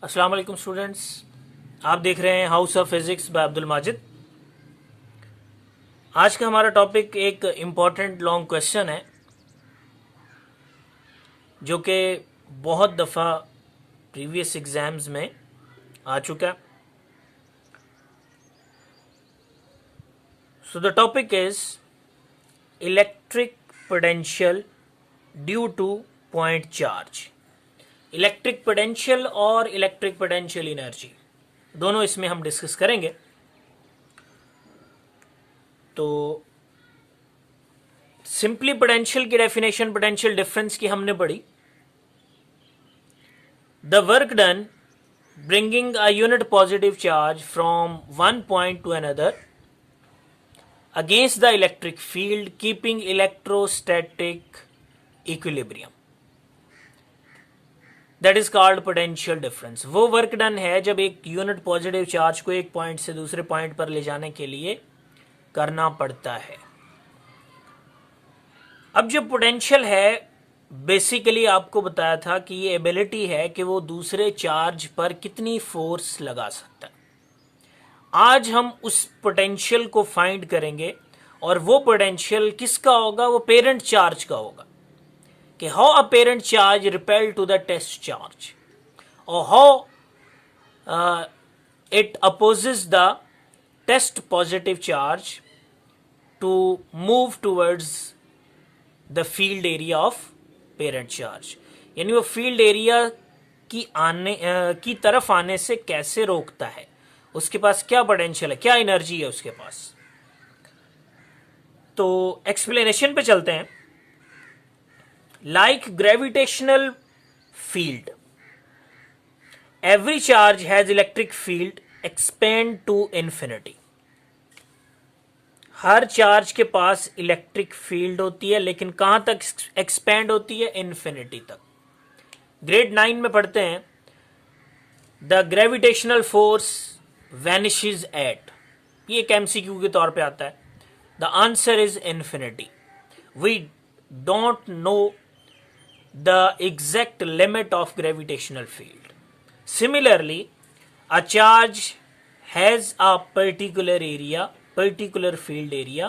अस्सलाम वालेकुम स्टूडेंट्स, आप देख रहे हैं house of physics bye Abdul Majid. आज का हमारा टॉपिक एक इम्पॉर्टेंट लॉन्ग क्वेश्चन है जो कि बहुत दफ़ा प्रीवियस एग्ज़ाम्स में आ चुका है। So the topic is electric potential due to point charge. Electric potential और इलेक्ट्रिक पोटेंशियल एनर्जी दोनों इसमें हम डिस्कस करेंगे। तो सिंपली पोटेंशियल की डेफिनेशन पोटेंशियल डिफरेंस की हमने पढ़ी। The work done bringing a unit positive charge from one point two another against the electric field keeping electrostatic equilibrium, that is called potential difference. वो work done है जब एक unit positive charge को एक point से दूसरे point पर ले जाने के लिए करना पड़ता है। अब जो पोटेंशियल है बेसिकली आपको बताया था कि ये एबिलिटी है कि वो दूसरे चार्ज पर कितनी फोर्स लगा सकता है। आज हम उस पोटेंशियल को फाइंड करेंगे और वो पोटेंशियल किसका होगा? वो पेरेंट चार्ज का होगा कि how a parent charge repel to the test charge और how it opposes the test positive charge to move towards the field area of parent charge। यानी वो फील्ड एरिया की तरफ आने से कैसे रोकता है, उसके पास क्या पोटेंशियल है, क्या एनर्जी है उसके पास। तो एक्सप्लेनेशन पे चलते हैं। Like gravitational field, every charge has electric field expand to infinity। Her charge के पास इलेक्ट्रिक फील्ड होती है, लेकिन कहां तक एक्सपेंड होती है? इन्फिनिटी तक। ग्रेड 9 में पढ़ते हैं the gravitational force vanishes at, ये एक एमसीक्यू के तौर पे आता है। The answer is infinity. We don't know the exact limit of gravitational field. Similarly, a charge has a particular field area,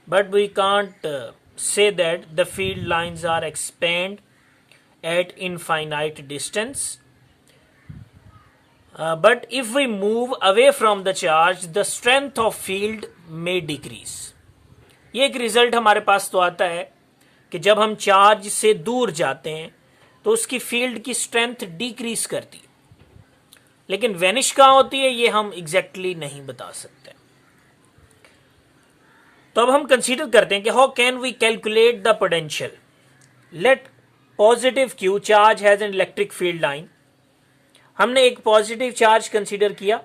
but we can't say that the field lines are expand at infinite distance. But if we move away from the charge, the strength of field may decrease। ये एक result हमारे पास तो आता है कि जब हम charge से दूर जाते हैं तो उसकी फील्ड की स्ट्रेंथ डिक्रीज करती है, लेकिन वेनिश कहां होती है ये हम एग्जैक्टली नहीं बता सकते। तो अब हम कंसीडर करते हैं कि how can we calculate the potential. Let positive Q charge has an electric field line. हमने एक पॉजिटिव चार्ज कंसीडर किया,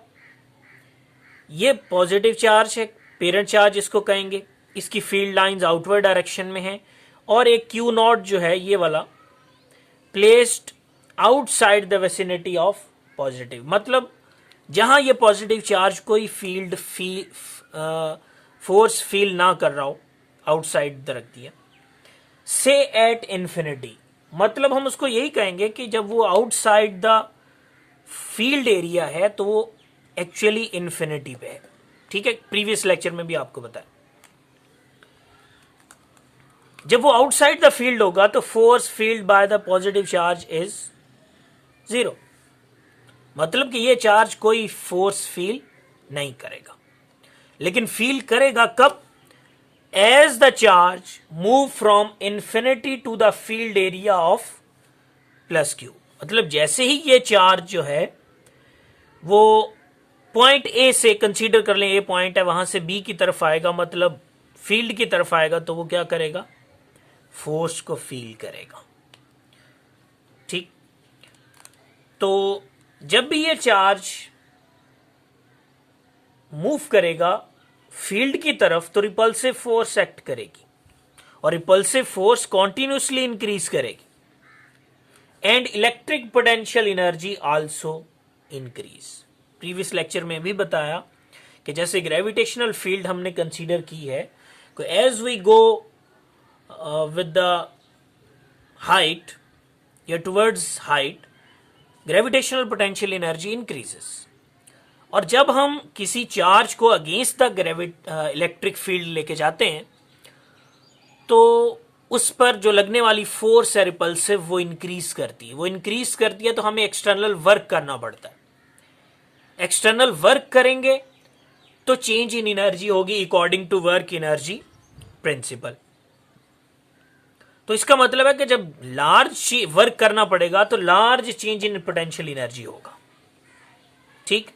ये पॉजिटिव चार्ज है, पेरेंट चार्ज इसको कहेंगे। इसकी फील्ड लाइंस आउटवर्ड डायरेक्शन में है और एक क्यू नॉट जो है ये वाला placed outside the vicinity of positive, मतलब जहां ये पॉजिटिव चार्ज कोई फील्ड फोर्स फील ना कर रहा हो, आउटसाइड रख दिया। से एट इन्फिनिटी, मतलब हम उसको यही कहेंगे कि जब वो आउटसाइड द फील्ड एरिया है तो वो एक्चुअली इन्फिनिटी पे है। ठीक है, प्रीवियस लेक्चर में भी आपको बताया। जब वो आउटसाइड द फील्ड होगा तो force field by the positive charge is 0, मतलब कि ये चार्ज कोई फोर्स फील नहीं करेगा। लेकिन फील करेगा कब? As the charge move from infinity to the field area of plus Q, मतलब जैसे ही ये चार्ज जो है वो पॉइंट ए से, कंसीडर कर लें ए पॉइंट है, वहां से बी की तरफ आएगा, मतलब फील्ड की तरफ आएगा, तो वो क्या करेगा? फोर्स को फील करेगा। ठीक, तो जब भी ये चार्ज मूव करेगा फील्ड की तरफ तो रिपल्सिव फोर्स एक्ट करेगी और रिपल्सिव फोर्स कॉन्टिन्यूसली इंक्रीज करेगी and electric potential energy also increase. Previous lecture में भी बताया कि जैसे ग्रेविटेशनल फील्ड हमने कंसीडर की है, as we go with the height या towards height, gravitational potential energy increases. और जब हम किसी चार्ज को अगेंस्ट द इलेक्ट्रिक फील्ड लेके जाते हैं तो उस पर जो लगने वाली फोर्स है रिपल्सिव वो इंक्रीज करती है। वो इंक्रीज करती है तो हमें एक्सटर्नल वर्क करना पड़ता है। एक्सटर्नल वर्क करेंगे तो चेंज इन एनर्जी होगी according to work energy principle. तो इसका मतलब है कि जब लार्ज वर्क करना पड़ेगा तो large change in potential energy होगा। ठीक।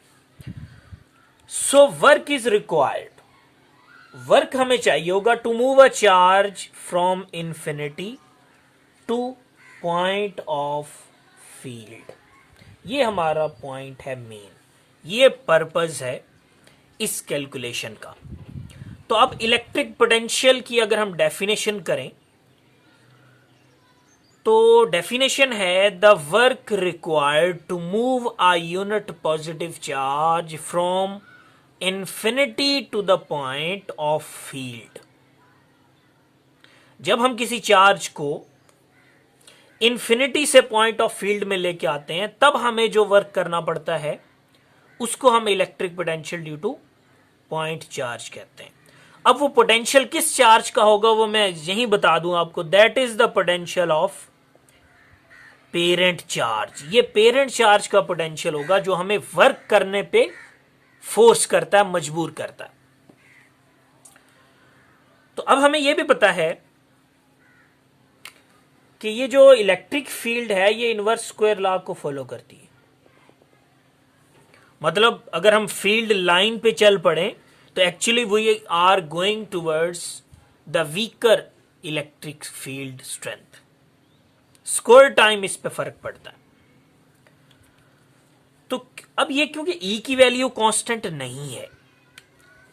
So work is required. Work हमें चाहिए होगा to move a charge from infinity to point of field. ये हमारा पॉइंट है मेन, ये पर्पस है इस कैलकुलेशन का। तो अब इलेक्ट्रिक पोटेंशियल की अगर हम डेफिनेशन करें तो डेफिनेशन है the work required to move a unit positive charge from infinity to the point of field. जब हम किसी चार्ज को इंफिनिटी से पॉइंट ऑफ फील्ड में लेके आते हैं तब हमें जो वर्क करना पड़ता है उसको हम electric potential due to point charge कहते हैं। अब वो पोटेंशियल किस चार्ज का होगा वो मैं यही बता दूं आपको। That is the potential of parent charge. ये पेरेंट चार्ज का पोटेंशियल होगा जो हमें वर्क करने पे फोर्स करता है, मजबूर करता है। तो अब हमें यह भी पता है कि ये जो इलेक्ट्रिक फील्ड है ये इनवर्स स्क्वायर लॉ को फॉलो करती है। मतलब अगर हम फील्ड लाइन पे चल पड़े तो actually we are going towards the weaker electric field strength. Square time इस पे फर्क पड़ता है। तो अब ये क्योंकि E की वैल्यू कांस्टेंट नहीं है,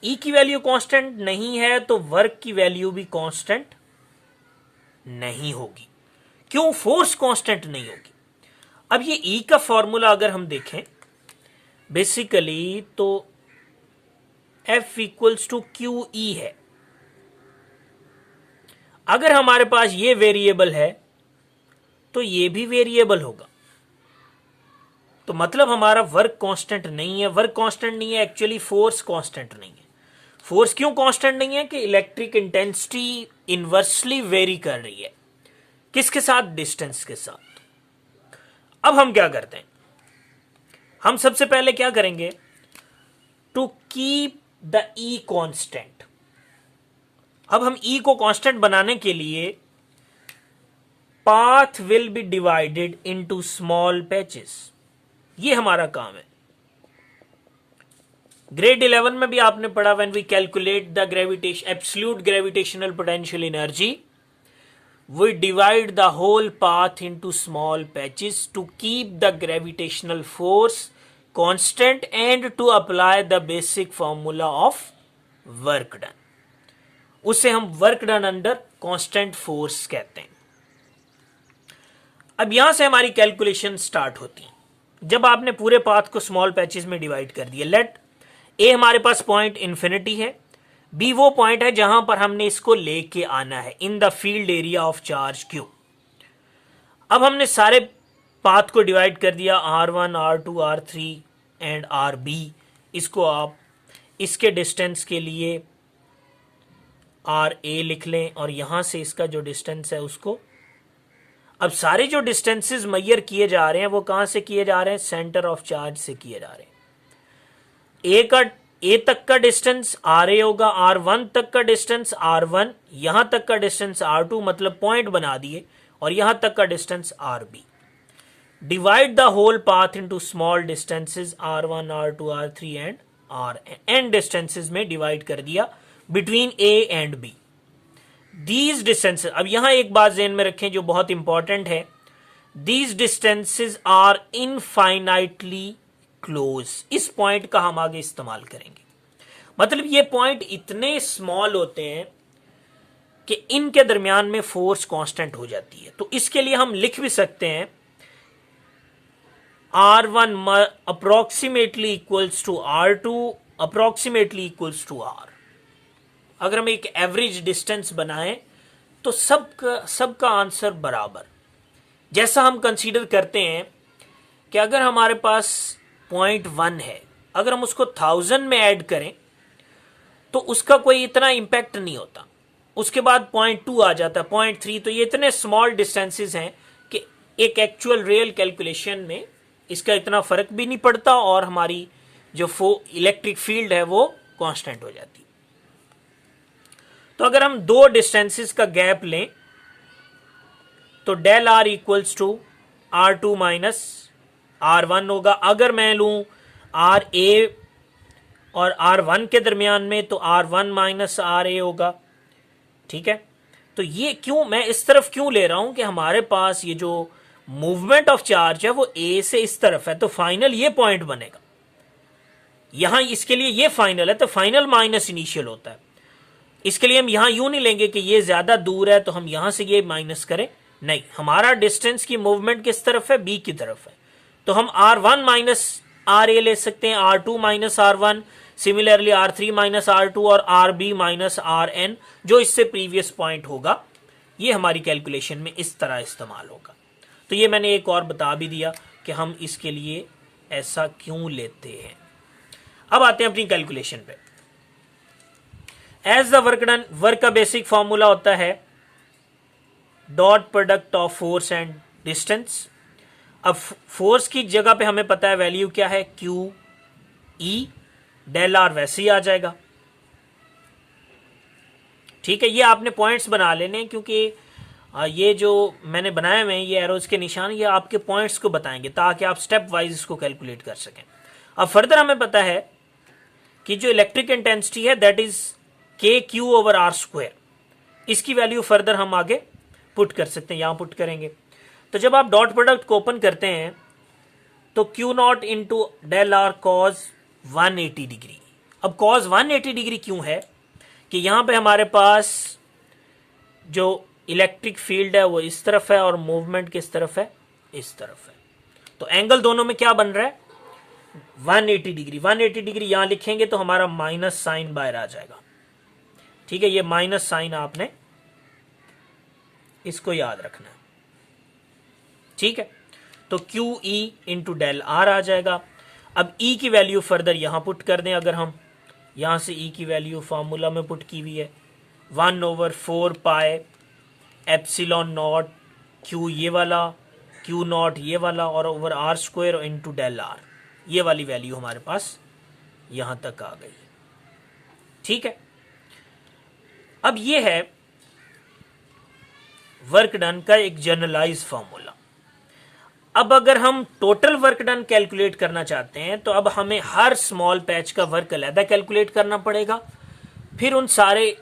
E की वैल्यू कांस्टेंट नहीं है तो वर्क की वैल्यू भी कांस्टेंट नहीं होगी। क्यों? फोर्स कांस्टेंट नहीं होगी। अब ये E का फॉर्मूला अगर हम देखें बेसिकली तो F equals to Q E है। अगर हमारे पास ये वेरिएबल है तो ये भी वेरिएबल होगा। तो मतलब हमारा वर्क कांस्टेंट नहीं है। वर्क कांस्टेंट नहीं है, एक्चुअली फोर्स कांस्टेंट नहीं है। फोर्स क्यों कांस्टेंट नहीं है? कि इलेक्ट्रिक इंटेंसिटी इनवर्सली वेरी कर रही है। किसके साथ? डिस्टेंस के साथ। अब हम क्या करते हैं? हम सबसे पहले क्या करेंगे? To keep the E constant. अब हम ई को कांस्टेंट बनाने के लिए path will be divided into small patches. ये हमारा काम है। ग्रेड 11 में भी आपने पढ़ा when we calculate the gravitation absolute gravitational potential energy we divide the whole path into small patches to keep the gravitational force constant and to apply the basic formula of work done. उसे हम work done under constant force कहते हैं। अब यहां से हमारी calculation start होती है। जब आपने पूरे पाथ को स्मॉल पैचेस में डिवाइड कर दिया, लेट ए हमारे पास पॉइंट इंफिनिटी है, बी वो पॉइंट है जहां पर हमने इसको लेके आना है in the field area of charge Q. अब हमने सारे पाथ को डिवाइड कर दिया R1, R2, R3 and RB। इसको आप इसके डिस्टेंस के लिए RA लिख लें और यहां से इसका जो डिस्टेंस है उसको। अब सारे जो डिस्टेंसेस मेजर किए जा रहे हैं वो कहां से किए जा रहे हैं? सेंटर ऑफ चार्ज से किए जा रहे हैं। ए तक का डिस्टेंस RA होगा, R1 तक का डिस्टेंस R1, यहां तक का डिस्टेंस R2, मतलब पॉइंट बना दिए, और यहां तक का distance RB। Divide the whole path into small distances R1, R2, R3 and Rn distances में डिवाइड कर दिया between A and B। These distances, अब यहां एक बात ध्यान में रखें जो बहुत इंपॉर्टेंट है। These distances are infinitely close। इस पॉइंट का हम आगे इस्तेमाल करेंगे। मतलब ये पॉइंट इतने स्मॉल होते हैं कि इनके दरमियान में फोर्स कांस्टेंट हो जाती है। तो इसके लिए हम लिख भी सकते हैं R1 approximately equals to R2 approximately equals to R। अगर हम एक एवरेज डिस्टेंस बनाएं तो सबका आंसर बराबर। जैसा हम कंसीडर करते हैं कि अगर हमारे पास 0.1 है, अगर हम उसको 1000 में ऐड करें तो उसका कोई इतना इम्पैक्ट नहीं होता। उसके बाद 0.2 आ जाता है, 0.3, तो ये इतने स्मॉल डिस्टेंसेस हैं कि एक एक्चुअल रियल कैलकुलेशन में इसका इतना फर्क भी नहीं पड़ता और हमारी जो इलेक्ट्रिक फील्ड है वो कांस्टेंट हो जाती। तो अगर हम दो डिस्टेंसेस का गैप लें तो del R equals to R2 minus R1 होगा। अगर मैं लूं RA और R1 के दरमियान में तो R1 माइनस RA होगा। ठीक है, तो ये क्यों मैं इस तरफ क्यों ले रहा हूं कि हमारे पास ये जो मूवमेंट ऑफ चार्ज है वो A से इस तरफ है, तो फाइनल ये पॉइंट बनेगा। यहां इसके लिए ये फाइनल है तो फाइनल माइनस इनिशियल होता है। इसके लिए हम यहां यूं नहीं लेंगे कि ये ज्यादा दूर है तो हम यहां से ये माइनस करें, नहीं, हमारा डिस्टेंस की मूवमेंट किस तरफ है, B की तरफ है, तो हम R1 माइनस RA ले सकते हैं, R2 minus R1, similarly R3 minus R2 और RB माइनस RN, जो इससे प्रीवियस पॉइंट होगा, ये हमारी कैलकुलेशन में इस तरह इस्तेमाल होगा। तो ये मैंने एक और बता भी दिया कि हम इसके लिए ऐसा क्यों लेते हैं। अब आते हैं अपनी कैलकुलेशन पे। As the work done, work का बेसिक फॉर्मूला होता है dot product of force and distance. अब फोर्स की जगह पे हमें पता है वैल्यू क्या है, क्यू ई, डेल आर वैसे ही आ जाएगा। ठीक है, ये आपने पॉइंट्स बना लेने क्योंकि ये जो मैंने बनाए हुए हैं ये एरोज के निशान, ये आपके पॉइंट्स को बताएंगे ताकि आप स्टेप वाइज इसको कैलकुलेट कर सकें। अब फर्दर हमें पता है कि जो इलेक्ट्रिक इंटेंसिटी है दैट इज के क्यू ओवर आर स्क्वायर, इसकी वैल्यू फर्दर हम आगे पुट कर सकते हैं, यहां पुट करेंगे। तो जब आप डॉट प्रोडक्ट को ओपन करते हैं तो Q naught into del R cos 180 degree. अब कॉज 180 डिग्री क्यों है कि यहां पे हमारे पास जो इलेक्ट्रिक फील्ड है वो इस तरफ है और मूवमेंट किस तरफ है, इस तरफ है, तो एंगल दोनों में क्या बन रहा है, 180 डिग्री। 180 डिग्री यहां लिखेंगे तो हमारा माइनस साइन बाहर आ जाएगा। ठीक है, ये माइनस साइन आपने इसको याद रखना है। ठीक है, तो Q E into del R आ जाएगा। अब ई की वैल्यू फर्दर यहां पुट कर दें, अगर हम यहां से ई की वैल्यू फॉर्मूला में पुट की हुई है 1/4 पाई एप्सिलॉन नॉट क्यू ये वाला, क्यू नॉट ये वाला और over R square into del R, ये वाली वैल्यू हमारे पास यहां तक आ गई। ठीक है, अब ये है वर्क डन का एक जनरलाइज फॉर्मूला। अब अगर हम टोटल वर्क डन कैलकुलेट करना चाहते हैं तो अब हमें हर स्मॉल पैच का वर्क अलहदा कैलकुलेट करना पड़ेगा, फिर उन सारे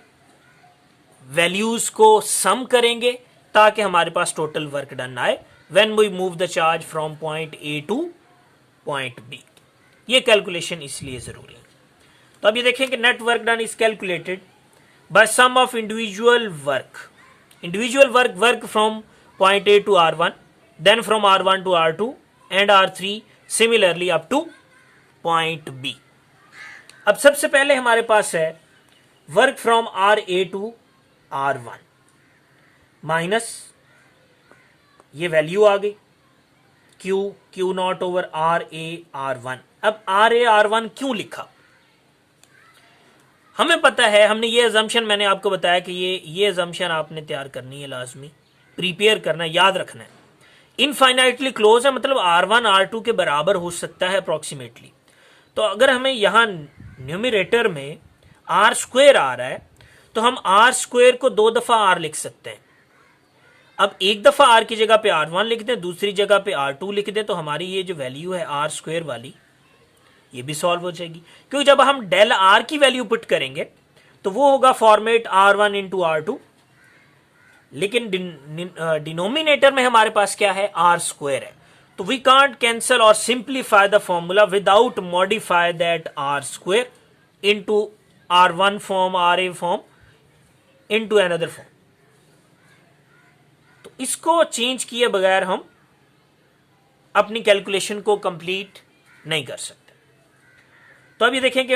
वैल्यूज को सम करेंगे ताकि हमारे पास टोटल वर्क डन आए when we move the charge from point A to point B. ये कैलकुलेशन इसलिए जरूरी है। तो अब ये देखें कि net work done is calculated by sum of individual work from point A to R1, then from R1 to R2 and R3 similarly up to point B। अब सबसे पहले हमारे पास है work from RA to R1 minus ये value आ गई Q not over RA R1। अब RA R1 क्यों लिखा, हमें पता है, हमने ये अजम्पशन मैंने आपको बताया कि ये अजम्पशन आपने तैयार करनी है, लाजमी प्रिपेयर करना है, याद रखना है। इनफाइनाइटली क्लोज है, मतलब R1 R2 के बराबर हो सकता है अप्रोक्सीमेटली। तो अगर हमें यहां न्यूमरेटर में R स्क्वायर आ रहा है तो हम R स्क्वायर को 2 दफा R लिख सकते हैं। अब एक दफा R की जगह पे R1 लिख दें, दूसरी जगह पे R2 लिख दें, तो हमारी ये जो वैल्यू है R स्क्वायर वाली ये भी सॉल्व हो जाएगी, क्योंकि जब हम डेल R की वैल्यू पुट करेंगे तो वो होगा फॉर्मेट R1 इंटू R2, लेकिन डिनोमिनेटर में हमारे पास क्या है, R स्क्वायर है। तो वी कांट कैंसल और simplify the formula without modify that R square into R1 form, RA form into another form. तो इसको चेंज किए बगैर हम अपनी कैलकुलेशन को कंप्लीट नहीं कर सकते। तो अभी देखें कि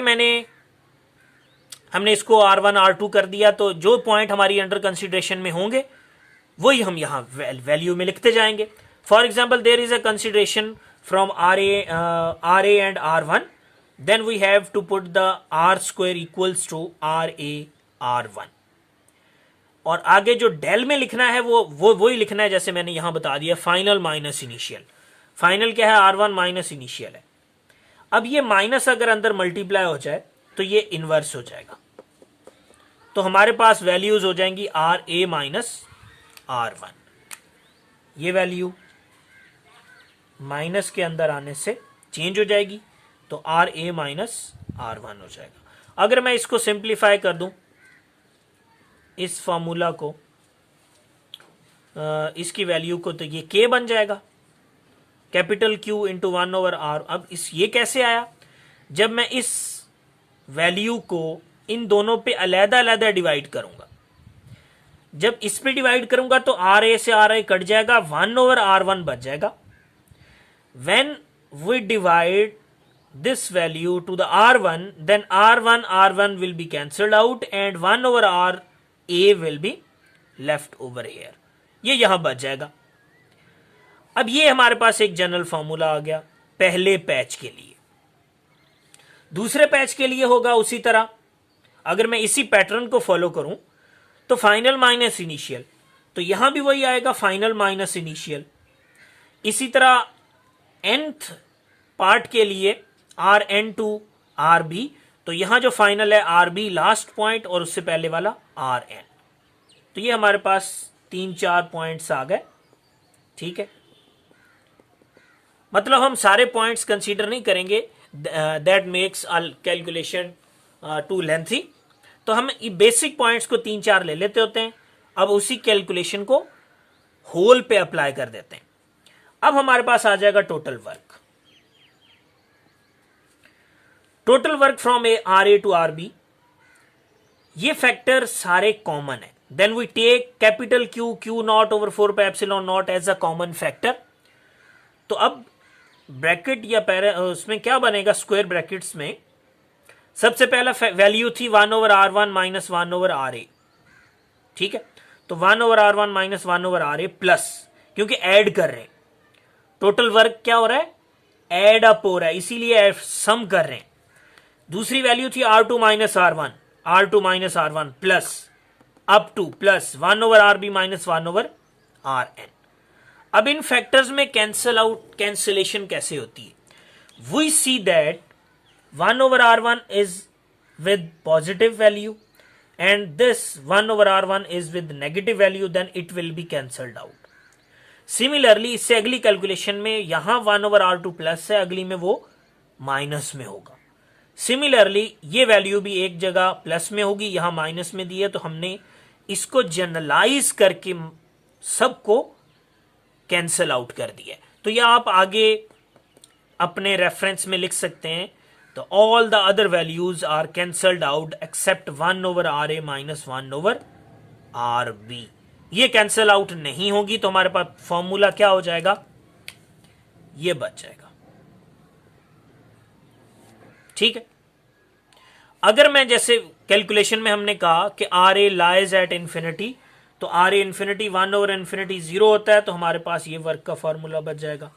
हमने इसको R1 R2 कर दिया, तो जो पॉइंट हमारी अंडर कंसिडरेशन में होंगे वही हम यहां वैल्यू में लिखते जाएंगे। For example there is a consideration from RA and R1, then we have to put the R square equals to RA R1. और आगे जो डेल में लिखना है वो ही लिखना है जैसे मैंने यहां बता दिया, फाइनल माइनस इनिशियल. फाइनल क्या है? R1 माइनस इनिशियल है. अब ये माइनस अगर अंदर मल्टीप्लाई हो जाए तो ये इनवर्स हो जाएगा, तो हमारे पास वैल्यूज हो जाएंगी RA माइनस R1. ये वैल्यू माइनस के अंदर आने से चेंज हो जाएगी, तो RA माइनस R1 हो जाएगा. अगर मैं इसको सिंप्लीफाई कर दूं, इस फॉर्मूला को, इसकी वैल्यू को, तो ये K बन जाएगा, कैपिटल Q इंटू 1/R. अब ये कैसे आया? जब मैं इस वैल्यू को इन दोनों पे अलग अलग डिवाइड करूंगा. जब इस पे डिवाइड करूंगा तो RA से RA कट जाएगा, 1/R1 बच जाएगा. When we divide this value to the R1, then R1 will be cancelled out and 1/RA will be left over here. ये यहां बच जाएगा. अब ये हमारे पास एक जनरल फॉर्मूला आ गया पहले पैच के लिए. दूसरे पैच के लिए होगा उसी तरह. अगर मैं इसी पैटर्न को फॉलो करूं तो फाइनल माइनस इनिशियल, तो यहां भी वही आएगा, फाइनल माइनस इनिशियल. इसी तरह nth पार्ट के लिए Rn टू Rb, तो यहां जो फाइनल है Rb लास्ट पॉइंट और उससे पहले वाला Rn. तो ये हमारे पास 3-4 पॉइंट्स आ गए. ठीक है, मतलब हम सारे पॉइंट्स कंसीडर नहीं करेंगे, that makes calculation too lengthy. तो हम बेसिक पॉइंट्स को 3-4 ले लेते होते हैं. अब उसी कैलकुलेशन को होल पे अप्लाई कर देते हैं. अब हमारे पास आ जाएगा total work. Total work from RA to RB, ये फैक्टर सारे कॉमन है. Then we take capital Q naught over 4πε0 as a common factor. तो अब ब्रैकेट या उसमें क्या बनेगा, स्क्वायर ब्रैकेट्स में सबसे पहला वैल्यू थी 1/R1 माइनस 1/RA. ठीक है, तो 1/R1 माइनस 1/RA प्लस, क्योंकि ऐड कर रहे हैं, टोटल वर्क क्या हो रहा है, ऐड अप हो रहा है, इसीलिए सम कर रहे हैं. दूसरी वैल्यू थी R2 minus R1 plus up to plus 1/RB minus 1/RN. अब इन फैक्टर्स में कैंसिलेशन कैसे होती है? We see that 1/R1 is with positive value and this 1/R1 is with negative value, then it will be cancelled out. Similarly इससे अगली calculation में यहां 1/R2 प्लस है, अगली में वो माइनस में होगा. सिमिलरली ये वैल्यू भी एक जगह प्लस में होगी, यहां माइनस में दी है, तो हमने इसको जनरलाइज करके सबको कैंसल आउट कर दिया. तो यह आप आगे अपने रेफरेंस में लिख सकते हैं. तो all the other values are cancelled out except 1/RA minus 1/RB. ये कैंसल आउट नहीं होगी, तो हमारे पास फॉर्मूला क्या हो जाएगा, ये बच जाएगा. ठीक है, अगर मैं जैसे कैलकुलेशन में हमने कहा कि RA लाइज एट इंफिनिटी, तो RA इंफिनिटी 1/∞0 होता है, तो हमारे पास ये वर्क का फॉर्मूला बच जाएगा.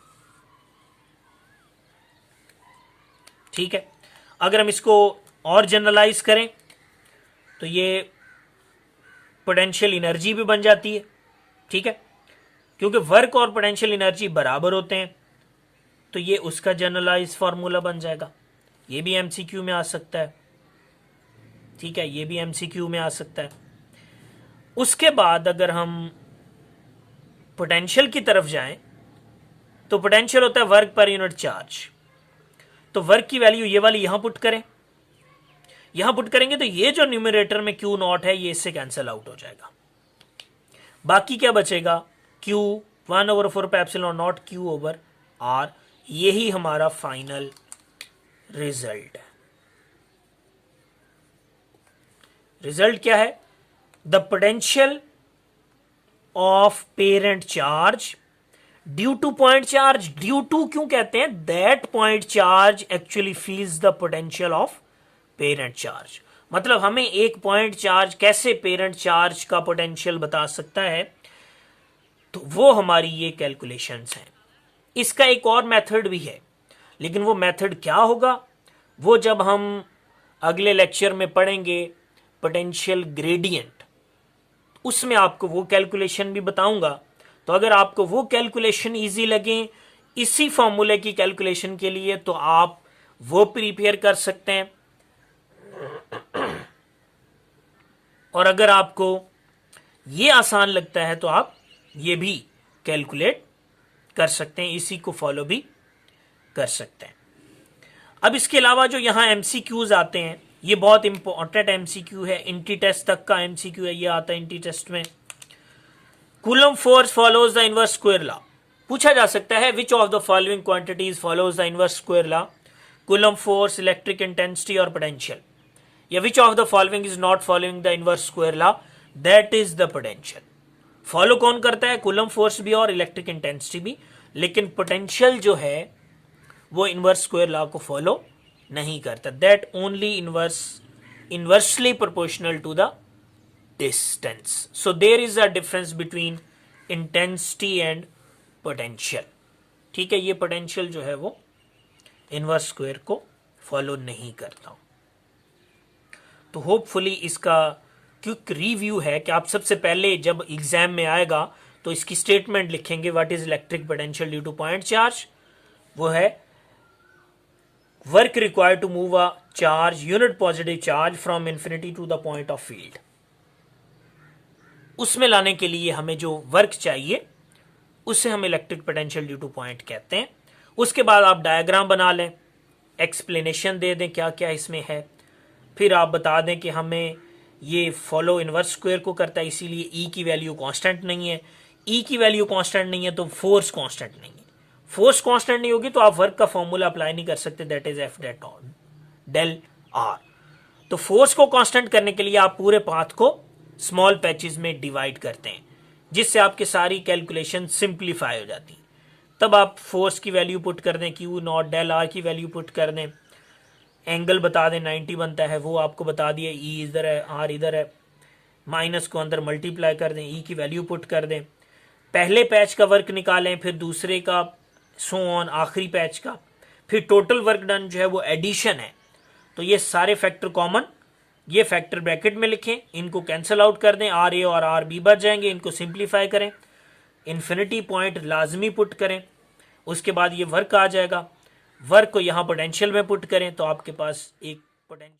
ठीक है, अगर हम इसको और जनरलाइज करें तो ये पोटेंशियल एनर्जी भी बन जाती है. ठीक है, क्योंकि वर्क और पोटेंशियल एनर्जी बराबर होते हैं, तो ये उसका जनरलाइज फॉर्मूला बन जाएगा. ये भी एमसीक्यू में आ सकता है. ठीक है, ये भी एमसीक्यू में आ सकता है. उसके बाद अगर हम पोटेंशियल की तरफ जाएं तो पोटेंशियल होता है वर्क पर यूनिट चार्ज. तो वर्क की वैल्यू ये वाली यहां पुट करें, यहां पुट करेंगे तो ये जो न्यूमरेटर में Q नॉट है ये इससे कैंसिल आउट हो जाएगा. बाकी क्या बचेगा, Q 1/4πε0 Q/R. यही हमारा फाइनल रिजल्ट है. रिजल्ट क्या है, the potential of parent charge due to point charge. Due to क्यों कहते हैं, that point charge actually feels the potential of parent charge. मतलब हमें एक पॉइंट चार्ज कैसे पेरेंट चार्ज का पोटेंशियल बता सकता है, तो वो हमारी ये कैलकुलेशंस हैं. इसका एक और मेथड भी है, लेकिन वो मेथड क्या होगा वो जब हम अगले लेक्चर में पढ़ेंगे पोटेंशियल ग्रेडियंट, उसमें आपको वो कैलकुलेशन भी बताऊंगा। तो अगर आपको वो कैलकुलेशन इजी लगे इसी फॉर्मूले की कैलकुलेशन के लिए तो आप वो प्रिपेयर कर सकते हैं, और अगर आपको ये आसान लगता है तो आप ये भी कैलकुलेट कर सकते हैं, इसी को फॉलो भी कर सकते हैं। अब इसके अलावा जो यहाँ एमसीक्यूज आते हैं, ये बहुत इंपॉर्टेंट एमसीक्यू है, इंटी टेस्ट तक का एमसीक्यू है, ये आता है इंटी टेस्ट में। Coulomb force follows the inverse square law. पूछा जा सकता है which of the following quantities follows the inverse square law, coulomb force, electric intensity और पोटेंशियल, या which of the following is not following the inverse square law, that is the potential. Follow कौन करता है? Coulomb force भी और electric intensity भी, लेकिन potential जो है वो इनवर्स स्क्वायर लॉ को फॉलो नहीं करता। That only inversely proportional to the distance. So there is a difference between intensity and potential. ठीक है, ये पोटेंशियल जो है वो इनवर्स स्क्वायर को फॉलो नहीं करता। तो होपफुली इसका क्विक रिव्यू है कि आप सबसे पहले जब एग्जाम में आएगा तो इसकी स्टेटमेंट लिखेंगे what is electric potential due to point charge, वो है work required to move a charge unit positive charge from infinity to the point of field. उसमें लाने के लिए हमें जो वर्क चाहिए उसे हम electric potential due to point कहते हैं। उसके बाद आप डायग्राम बना लें, एक्सप्लेनेशन दे दें क्या क्या इसमें है, फिर आप बता दें कि हमें ये फॉलो इनवर्स स्क्वायर को करता है, इसीलिए ई की वैल्यू कांस्टेंट नहीं है। ई की वैल्यू कांस्टेंट नहीं है तो फोर्स कांस्टेंट नहीं है। फोर्स कांस्टेंट नहीं होगी तो आप वर्क का फॉर्मूला अप्लाई नहीं कर सकते, that is F del R. तो फोर्स को कांस्टेंट करने के लिए आप पूरे पाथ को स्मॉल पैचेस में डिवाइड करते हैं, जिससे आपकी सारी कैलकुलेशन सिंप्लीफाई हो जाती है। तब आप फोर्स की वैल्यू पुट कर दें, क्यू नॉट डेल आर की वैल्यू पुट कर दें, एंगल बता दें 90 बनता है वो आपको बता दिया, ई इधर है आर इधर है, माइनस को अंदर मल्टीप्लाई कर दें, ई की वैल्यू पुट कर दें, पहले पैच का वर्क निकालें, फिर दूसरे का, सो ऑन आखिरी पैच का, फिर टोटल वर्क डन जो है वो एडिशन है। तो ये सारे फैक्टर कॉमन, ये फैक्टर ब्रैकेट में लिखें, इनको कैंसिल आउट कर दें, आर ए और आर बी बच जाएंगे, इनको सिंप्लीफाई करें, इन्फिनिटी पॉइंट लाजमी पुट करें, उसके बाद ये वर्क आ जाएगा। वर्क को यहाँ पोटेंशियल में पुट करें तो आपके पास एक पोटेंशियल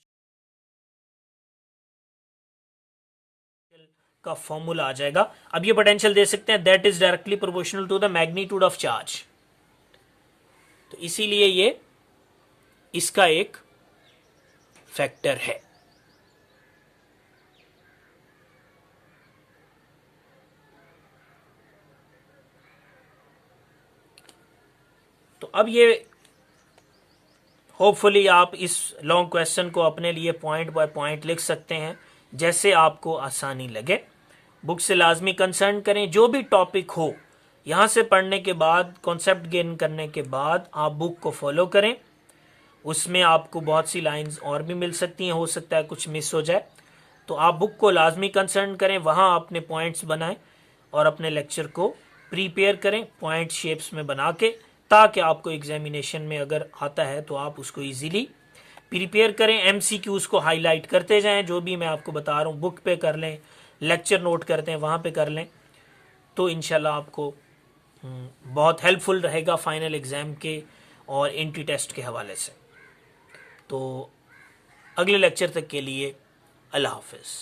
का फॉर्मूला आ जाएगा। अब ये पोटेंशियल दे सकते हैं that is directly proportional to the magnitude of charge, तो इसीलिए ये इसका एक फैक्टर है। तो अब ये होपफुली आप इस लॉन्ग क्वेश्चन को अपने लिए पॉइंट बाय पॉइंट लिख सकते हैं जैसे आपको आसानी लगे। बुक से लाजमी कंसर्न करें, जो भी टॉपिक हो यहाँ से पढ़ने के बाद, कॉन्सेप्ट गेन करने के बाद आप बुक को फॉलो करें। उसमें आपको बहुत सी लाइंस और भी मिल सकती हैं, हो सकता है कुछ मिस हो जाए, तो आप बुक को लाजमी कंसर्न करें, वहाँ अपने पॉइंट्स बनाएं और अपने लेक्चर को प्रिपेयर करें पॉइंट शेप्स में बना के, ताकि आपको एग्जामिनेशन में अगर आता है तो आप उसको इजीली प्रिपेयर करें। एमसीक्यूज को हाईलाइट करते जाएं, जो भी मैं आपको बता रहा हूँ बुक पे कर लें, लेक्चर नोट करते हैं वहाँ पे कर लें, तो इंशाल्लाह आपको बहुत हेल्पफुल रहेगा फाइनल एग्ज़ाम के और इंटी टेस्ट के हवाले से। तो अगले लेक्चर तक के लिए अल्लाह हाफिज़।